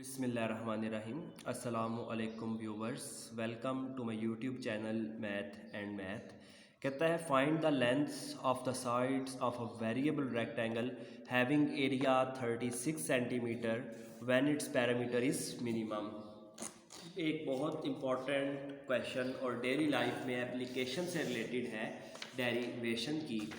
बिस्मिल्लाहिर्रहमानिर्रहीम। अस्सलामु अलैकुम viewers, welcome to my YouTube channel math and math. कहता है find the lengths of the sides of a variable rectangle having area 36 centimeter when its parameter is minimum. एक बहुत important question और daily life में application से related है, derivation की।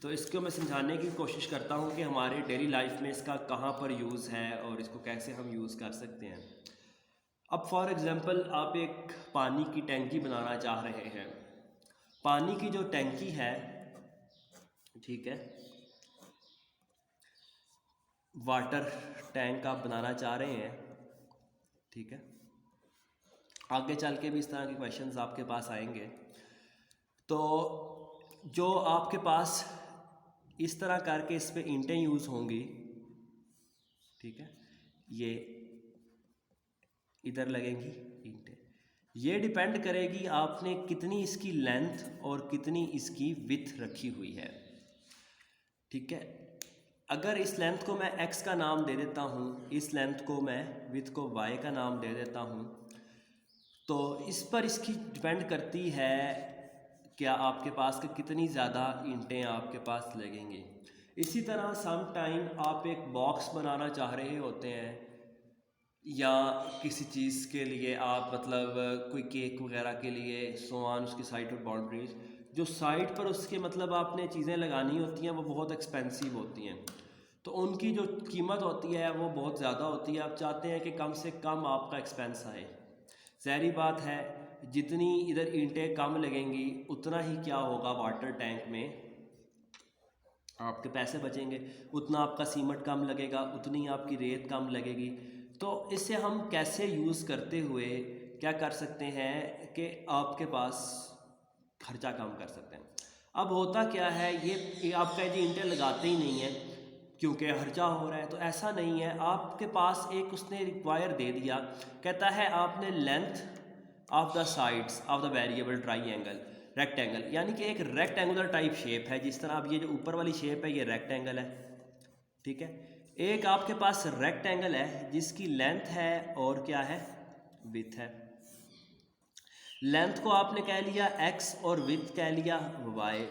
तो इसको मैं समझाने की कोशिश करता हूँ कि हमारे डेली लाइफ में इसका कहाँ पर यूज़ है और इसको कैसे हम यूज़ कर सकते हैं। अब फॉर एग्ज़ाम्पल आप एक पानी की टैंकी बनाना चाह रहे हैं। पानी की जो टैंकी है, ठीक है, वाटर टैंक आप बनाना चाह रहे हैं, ठीक है। आगे चल के भी इस तरह के क्वेश्चंस आपके पास आएंगे। तो जो आपके पास इस तरह करके इस पे ईंटें यूज़ होंगी, ठीक है, ये इधर लगेंगी ईंटें। ये डिपेंड करेगी आपने कितनी इसकी लेंथ और कितनी इसकी विड्थ रखी हुई है, ठीक है। अगर इस लेंथ को मैं x का नाम दे देता हूँ, इस लेंथ को मैं विड्थ को y का नाम दे देता हूँ, तो इस पर इसकी डिपेंड करती है क्या आपके पास के कितनी ज़्यादा ईंटें आपके पास लगेंगी। इसी तरह सम टाइम आप एक बॉक्स बनाना चाह रहे होते हैं या किसी चीज़ के लिए आप मतलब कोई केक वगैरह के लिए सोआन उसकी साइड और बाउंड्रीज जो साइड पर उसके मतलब आपने चीज़ें लगानी होती हैं वो बहुत एक्सपेंसिव होती हैं, तो उनकी जो कीमत होती है वो बहुत ज़्यादा होती है। आप चाहते हैं कि कम से कम आपका एक्सपेंस आए। ज़ाहिर बात है जितनी इधर ईंटें कम लगेंगी उतना ही क्या होगा, वाटर टैंक में आपके पैसे बचेंगे, उतना आपका सीमेंट कम लगेगा, उतनी आपकी रेत कम लगेगी। तो इसे हम कैसे यूज़ करते हुए क्या कर सकते हैं कि आपके पास खर्चा कम कर सकते हैं। अब होता क्या है, ये आपका ये ईंटें लगाते ही नहीं है क्योंकि खर्चा हो रहा है, तो ऐसा नहीं है। आपके पास एक उसने रिक्वायर दे दिया, कहता है आपने length of the sides of the variable triangle rectangle, यानी कि एक रेक्टेंगुलर टाइप शेप है। जिस तरह अब ये जो ऊपर वाली शेप है ये रेक्टेंगल है, ठीक है। एक आपके पास रेक्टेंगल है जिसकी लेंथ है और क्या है, विड्थ है। लेंथ को आपने कह लिया x और विड्थ कह लिया y।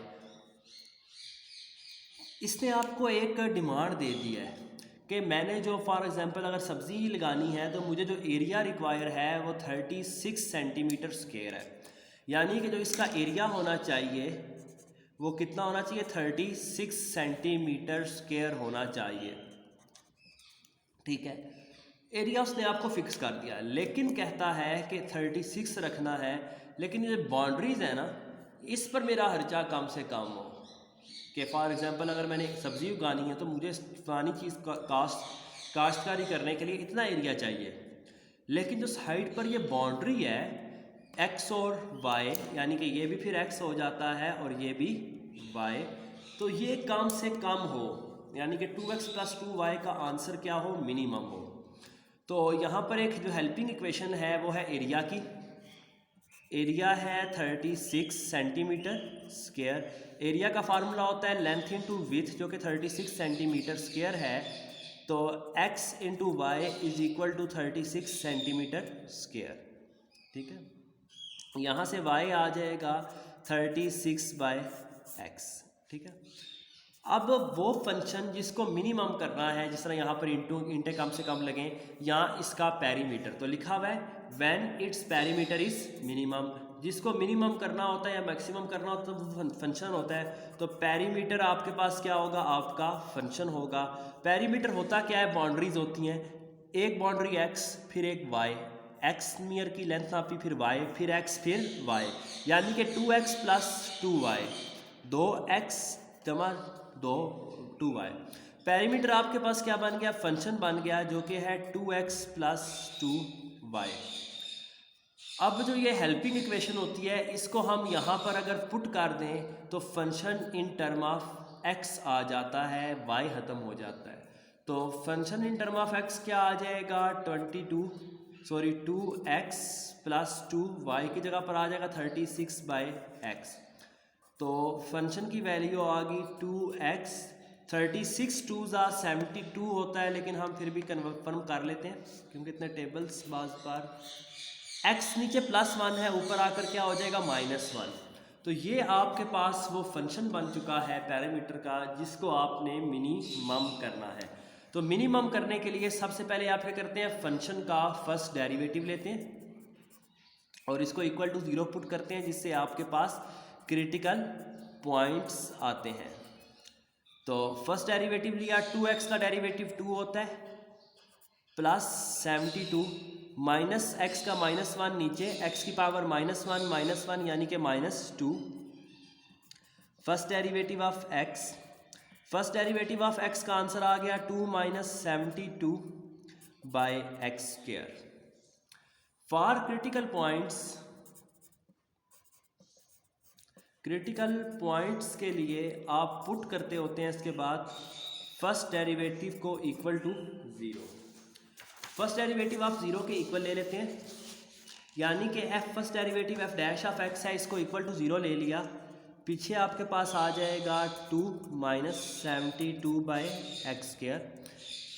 इसने आपको एक डिमांड दे दी है कि मैंने जो फॉर एग्जांपल अगर सब्ज़ी ही लगानी है तो मुझे जो एरिया रिक्वायर है वो 36 सेंटीमीटर स्क्वायर है। यानी कि जो इसका एरिया होना चाहिए वो कितना होना चाहिए, 36 सेंटीमीटर स्क्वायर होना चाहिए, ठीक है। एरिया उसने आपको फिक्स कर दिया, लेकिन कहता है कि 36 रखना है, लेकिन ये बाउंड्रीज है ना, इस पर मेरा खर्चा कम से कम हो। कि फॉर एग्जांपल अगर मैंने सब्ज़ी उगानी है तो मुझे फलानी चीज़ काश्तकारी करने के लिए इतना एरिया चाहिए, लेकिन जो साइड पर ये बाउंड्री है x और y, यानी कि ये भी फिर x हो जाता है और ये भी y, तो ये कम से कम हो, यानी कि 2x + 2y का आंसर क्या हो, मिनिमम हो। तो यहाँ पर एक जो हेल्पिंग इक्वेशन है वो है एरिया की। एरिया है 36 सेंटीमीटर स्क्वायर। एरिया का फार्मूला होता है लेंथ इंटू विड्थ, जो कि 36 सेंटीमीटर स्क्वायर है। तो x into y is equal to 36 centimeter square, ठीक है। यहाँ से y आ जाएगा 36/x, ठीक है। अब वो फंक्शन जिसको मिनिमम करना है, जिस तरह यहाँ पर इंटें कम से कम लगें, यहाँ इसका पेरीमीटर तो लिखा हुआ है when its perimeter is minimum. जिसको मिनिमम करना होता है या मैक्सिमम करना होता है वो फंक्शन होता है। तो पेरीमीटर आपके पास क्या होगा, आपका फंक्शन होगा। पेरीमीटर होता क्या है, बाउंड्रीज होती हैं, एक बाउंड्री x फिर एक y, x नियर की लेंथ नापी, फिर y, फिर x, फिर y, यानी कि 2x + 2y, 2x जमा 2y। पेरीमीटर आपके पास क्या बन गया, फंक्शन बन गया, जो कि है 2x + 2y। अब जो ये हेल्पिंग इक्वेशन होती है इसको हम यहाँ पर अगर पुट कर दें तो function in term of x आ जाता है, y ख़त्म हो जाता है। तो function in term of x क्या आ जाएगा, 2x + 2y की जगह पर आ जाएगा 36/x। तो फंक्शन की वैल्यू आ गई 2x 36 2 ज़ा 72 होता है, लेकिन हम फिर भी कन्फर्म कर लेते हैं क्योंकि इतने टेबल्स बाज बार। x नीचे +1 है, ऊपर आकर क्या हो जाएगा -1। तो ये आपके पास वो फंक्शन बन चुका है पैरामीटर का जिसको आपने मिनिमम करना है। तो मिनिमम करने के लिए सबसे पहले आप क्या करते हैं, फंक्शन का फर्स्ट डेरिवेटिव लेते हैं और इसको इक्वल टू 0 पुट करते हैं, जिससे आपके पास क्रिटिकल पॉइंट्स आते हैं। तो फर्स्ट डेरिवेटिव लिया, 2x का डेरिवेटिव 2 होता है प्लस 72 माइनस x का -1 नीचे, x की पावर -1 यानी कि -2। First derivative of x, first derivative of x का आंसर आ गया 2 - 72 by x square. For critical points, critical points के लिए आप पुट करते होते हैं इसके बाद फर्स्ट डेरिवेटिव को इक्वल टू 0। फर्स्ट डेरिवेटिव आप 0 के इक्वल ले लेते हैं, यानी कि first derivative f dash of x है, इसको इक्वल टू 0 ले लिया। पीछे आपके पास आ जाएगा 2 - 72 बाय एक्स स्क्वायर।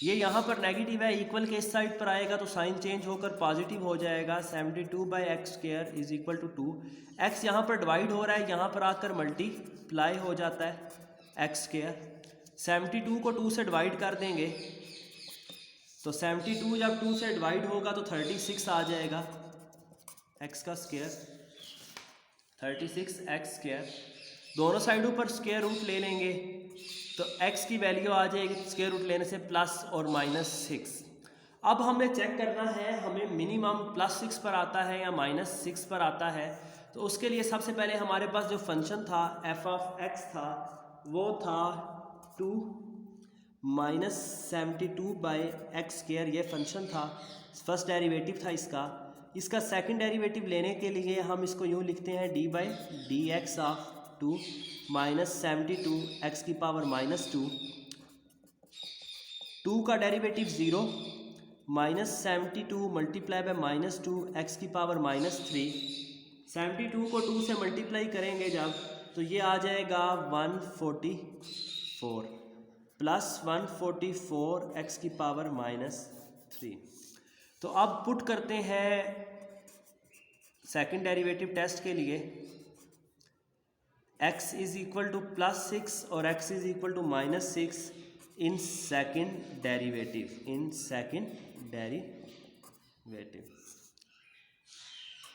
ये यहाँ पर नेगेटिव है, इक्वल के इस साइड पर आएगा तो साइन चेंज होकर पॉजिटिव हो जाएगा। 72 by x square is equal to 2। X यहाँ पर डिवाइड हो रहा है, यहाँ पर आकर मल्टीप्लाई हो जाता है एक्स स्क्वायर। 72 को 2 से डिवाइड कर देंगे तो 72 जब 2 से डिवाइड होगा तो 36 आ जाएगा एक्स का स्क्वायर, 36 एक्स स्क्वायर। दोनों साइडों पर स्क्वायर रूट ले लेंगे तो x की वैल्यू आ जाएगी स्क्वायर रूट लेने से प्लस और -6। अब हमें चेक करना है हमें मिनिमम +6 पर आता है या -6 पर आता है। तो उसके लिए सबसे पहले हमारे पास जो फंक्शन था f ऑफ x था वो था 2 - 72 बाय एक्स स्क्वायर, ये फंक्शन था, फर्स्ट डेरिवेटिव था इसका। इसका सेकंड डेरिवेटिव लेने के लिए हम इसको यूँ लिखते हैं d/dx ऑफ 2 - 72 x की पावर -2। 2 का डेरिवेटिव 0 -72 मल्टीप्लाई बाय -2 x की पावर -3। 72 को 2 से मल्टीप्लाई करेंगे जब तो ये आ जाएगा 144 प्लस 144 x की पावर -3। तो अब पुट करते हैं सेकंड डेरिवेटिव टेस्ट के लिए। x इज इक्वल टू +6 और x is equal to -6 in second derivative, in second derivative.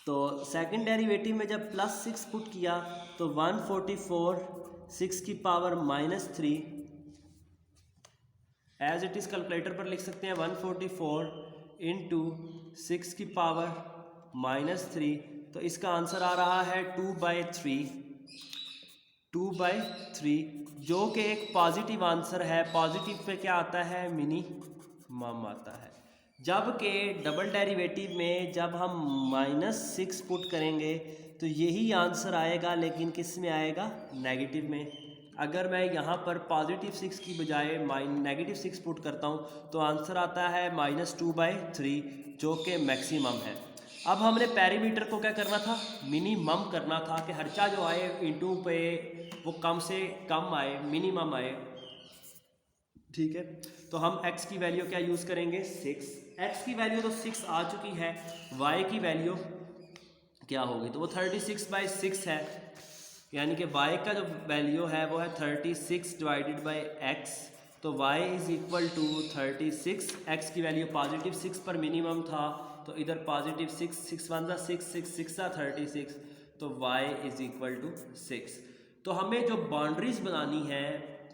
तो सेकंड डेरिवेटिव में जब +6 पुट किया तो 144 6 की power -3 as it is calculator पर लिख सकते हैं 144 इंटू 6 की पावर -3। तो इसका आंसर आ रहा है 2/3, 2/3 जो कि एक पॉजिटिव आंसर है। पॉजिटिव पे क्या आता है, मिनिमम आता है। जबकि डबल डेरिवेटिव में जब हम -6 पुट करेंगे तो यही आंसर आएगा, लेकिन किस में आएगा, नेगेटिव में। अगर मैं यहाँ पर +6 की बजाय -6 पुट करता हूँ तो आंसर आता है -2/3 जो कि मैक्सिमम है। अब हमने पैरामीटर को क्या करना था, मिनिमम करना था कि हर्चा जो आए इंटू पे वो कम से कम आए, मिनिमम आए। ठीक है, तो हम x की वैल्यू क्या यूज़ करेंगे, 6। x की वैल्यू तो 6 आ चुकी है, y की वैल्यू क्या होगी, तो वो 36/6 है, यानी कि y का जो वैल्यू है वो है 36 डिवाइडेड बाई x। तो y is equal to 36, x की वैल्यू +6 पर मिनिमम था तो इधर +6, 6 1 ज़ा 6, 6 6 ज़ा 36, तो y इज इक्वल टू 6। तो हमें जो बाउंड्रीज बनानी है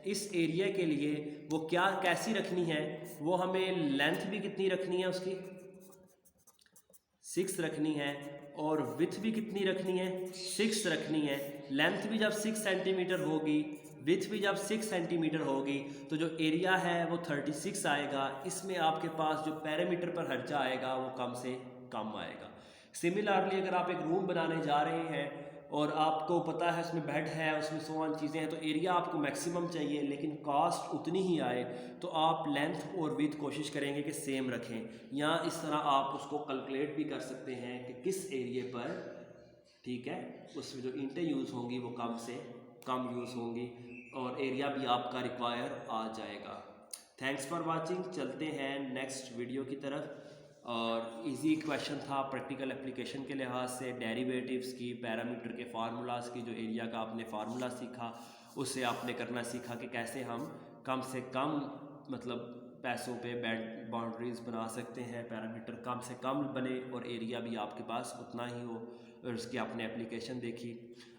इस एरिया के लिए वो क्या कैसी रखनी है, वो हमें लेंथ भी कितनी रखनी है, उसकी 6 रखनी है, और विथ भी कितनी रखनी है, 6 रखनी है। लेंथ भी जब 6 सेंटीमीटर होगी, विथ भी जब 6 सेंटीमीटर होगी, तो जो एरिया है वो 36 आएगा। इसमें आपके पास जो पैरामीटर पर खर्चा आएगा वो कम से कम आएगा। सिमिलरली अगर आप एक रूम बनाने जा रहे हैं और आपको पता है उसमें बेड है, उसमें सोन चीज़ें हैं, तो एरिया आपको मैक्सिमम चाहिए लेकिन कॉस्ट उतनी ही आए, तो आप लेंथ और विड्थ कोशिश करेंगे कि सेम रखें, या इस तरह आप उसको कैलकुलेट भी कर सकते हैं कि किस एरिया पर, ठीक है, उसमें जो ईंटें यूज़ होंगी वो कम से कम यूज़ होंगी। और एरिया भी आपका रिक्वायर आ जाएगा। Thanks for watching. चलते हैं नेक्स्ट वीडियो की तरफ। और इजी क्वेश्चन था प्रैक्टिकल एप्लीकेशन के लिहाज से, डेरिवेटिव्स की, पैरामीटर के फार्मूलाज की, जो एरिया का आपने फार्मूला सीखा उससे आपने करना सीखा कि कैसे हम कम से कम मतलब पैसों पे बाउंड्रीज बना सकते हैं, पैरामीटर कम से कम बने और एरिया भी आपके पास उतना ही हो, और उसकी आपने एप्लीकेशन देखी।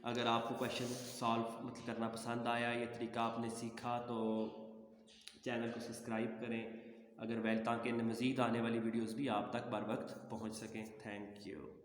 अगर आपको क्वेश्चन सॉल्व मतलब करना पसंद आया, ये तरीका आपने सीखा, तो चैनल को सब्सक्राइब करें अगर ताकि मज़ीद आने वाली वीडियोस भी आप तक बर वक्त पहुँच सकें। Thank you.